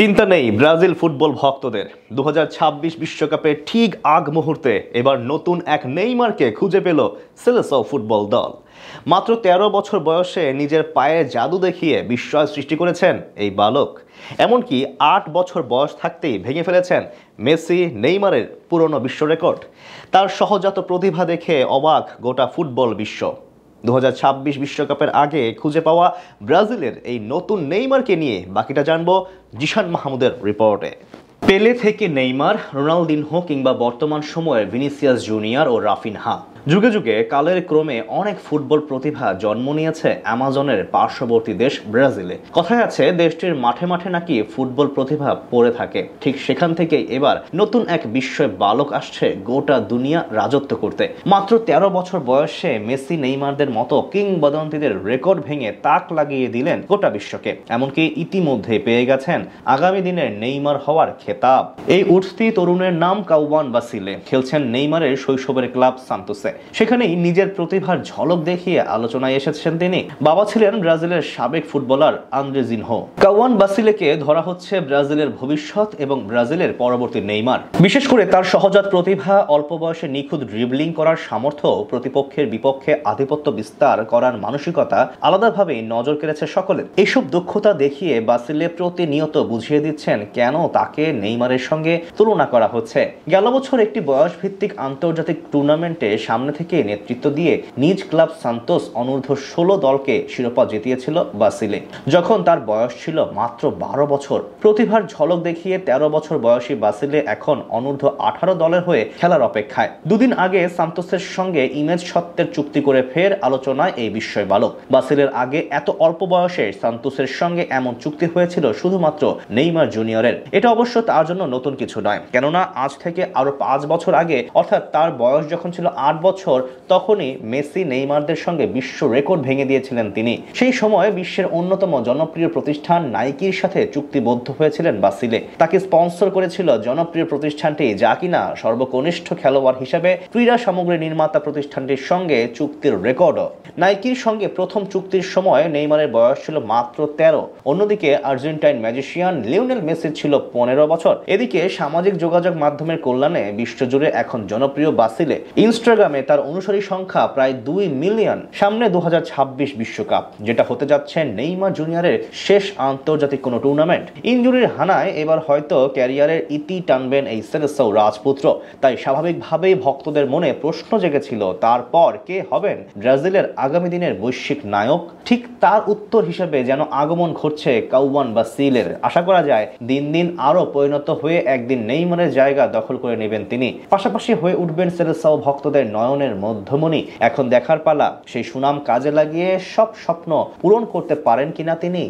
চিন্তা নেই Brazil football ভক্তদের 2026 বিশ্বকাপের ঠিক আগ মুহূর্তে এবার নতুন এক নেইমারকে খুঁজে পেল সেলেসাও ফুটবল দল। মাত্র 13 বছর বয়সে নিজের পায়ে জাদু দেখিয়ে বিস্ময় সৃষ্টি করেছেন এই বালক। এমনকি 8 বছর বয়স থাকতেই ভেঙে ফেলেছেন মেসি নেইমারের পুরনো বিশ্ব রেকর্ড। তার সহজাত প্রতিভা দেখে অবাক গোটা ফুটবল বিশ্ব। 2026 বিশ্বকাপের আগে খুঁজে পাওয়া ব্রাজিলের এই নতুন নেইমারকে নিয়ে বাকিটা জানবো জিশান মাহমুদের রিপোর্টে। পেলে থেকে নেইমার, রোনালদিনহো কিংবা বর্তমান সময়ের ভিনিসিয়াস জুনিয়র ও রাফিনহা, যুগে যুগে কালের ক্রমে অনেক ফুটবল প্রতিভা জন্ম নিয়েছে অ্যামাজনের পার্শ্ববর্তী দেশ ব্রাজিলে। কথায় আছে দেশটির মাঠে মাঠে নাকি ফুটবল প্রতিভা পড়ে থাকে। ঠিক সেখান থেকেই এবার নতুন এক বিস্ময় বালক আসছে গোটা দুনিয়া রাজত্ব করতে। মাত্র 13 বছর বয়সে মেসি নেইমারদের মতো কিংবদন্তিদের রেকর্ড ভেঙে তাক লাগিয়ে দিলেন গোটা বিশ্বকে। এমনকি ইতিমধ্যে পেয়ে গেছেন আগামী দিনের নেইমার হওয়ার খেতাব। এই উঠতি তরুণের নাম কাওয়ান বাসিলে, খেলছেন নেইমারের শৈশবের ক্লাব সান্তোসে। সেখানেই নিজের প্রতিভার ঝলক দেখিয়ে আলোচনায় এসেছেন তিনি। বাবা ছিলেন ব্রাজিলের সাবেক ফুটবলার আন্দ্রেজিনহো। কাওয়ান বাসিলেকে ধরা হচ্ছে ব্রাজিলের ভবিষ্যৎ এবং ব্রাজিলের পরবর্তী নেইমার। বিশেষ করে তার সহজাত প্রতিভা, অল্প বয়সে নিখুঁত ড্রিবলিং করার সামর্থ্য, প্রতিপক্ষের বিপক্ষে আধিপত্য বিস্তার করার মানসিকতা আলাদাভাবেই নজর কেড়েছে সকলের। এইসব দক্ষতা দেখিয়ে বাসিলে প্রতিনিয়ত বুঝিয়ে দিচ্ছেন কেন তাকে নেইমারের সঙ্গে তুলনা করা হচ্ছে। গেল বছর একটি বয়স ভিত্তিক আন্তর্জাতিক টুর্নামেন্টে সামনে থেকে নেতৃত্ব দিয়ে নিজ ক্লাব সান্তোস অনূর্ধ্ব 16 দলকে শিরোপা জিতিয়েছিল বাসিলে, যখন তার বয়স ছিল মাত্র 12 বছর। প্রতিভার ঝলক দেখিয়ে 13 বছর বয়সী বাসিলে এখন অনূর্ধ্ব 18 দলের হয়ে খেলার অপেক্ষায়। দুদিন আগে সান্তোসের সঙ্গে ইমেজ সত্ত্বের চুক্তি করে ফের আলোচনায় এই বিস্ময় বালক। বাসিলের আগে এত অল্প বয়সে সান্তোসের সঙ্গে এমন চুক্তি হয়েছিল শুধুমাত্র নেইমার জুনিয়রের। এটা অবশ্য তার জন্য নতুন কিছু নয়, কেননা আজ থেকে আরো 5 বছর আগে, অর্থাৎ তার বয়স যখন ছিল 8 বছর, তখনই মেসি নেইমারদের সঙ্গে বিশ্ব রেকর্ড ভেঙে দিয়েছিলেন তিনি। সেই সময় বিশ্বের অন্যতম জনপ্রিয় প্রতিষ্ঠান নাইকির সাথে চুক্তিবদ্ধ হয়েছিলেন বাসিলে। তাকে স্পন্সর করেছিল জনপ্রিয় প্রতিষ্ঠানটি, যা কিনা সর্বকনিষ্ঠ খেলোয়াড় হিসেবে ক্রীড়া সামগ্রী নির্মাতা প্রতিষ্ঠানটির সঙ্গে চুক্তির রেকর্ডও। নাইকির সঙ্গে প্রথম চুক্তির সময় নেইমারের বয়স ছিল মাত্র 13। অন্যদিকে আর্জেন্টাইন ম্যাজিশিয়ান লিওনেল মেসির ছিল 15 বছর। এদিকে সামাজিক যোগাযোগ মাধ্যমের কল্যাণে বিশ্বজুড়ে এখন জনপ্রিয় বাসিলে। ইনস্টাগ্রামে তার অনুসারী সংখ্যা প্রায় 2 মিলিয়ন। সামনে 2026 বিশ্বকাপ, যেটা হতে যাচ্ছে নেইমার জুনিয়রের শেষ আন্তর্জাতিক কোনো টুর্নামেন্ট। ইনজুরির হানায় এবার হয়তো ক্যারিয়ারের ইতি টানবেন এই সেলেসাও রাজপুত্র। তাই স্বাভাবিকভাবেই ভক্তদের মনে প্রশ্ন জেগেছিল, তারপর কে হবেন ব্রাজিলের আগামী দিনের বৈশ্বিক নায়ক। ঠিক তার উত্তর হিসেবে যেন আগমন ঘটছে কাওয়ান বাসিলের। আশা করা যায় দিন দিন আরো পরিণত হয়ে একদিন নেইমারের জায়গা দখল করে নেবেন তিনি। পাশাপাশি হয়ে উঠবেন সেলেসাও ভক্তদের নয়নের মধ্যমণি। এখন দেখার পালা সেই সুনাম কাজে লাগিয়ে সব স্বপ্ন পূরণ করতে পারেন কিনা তিনি।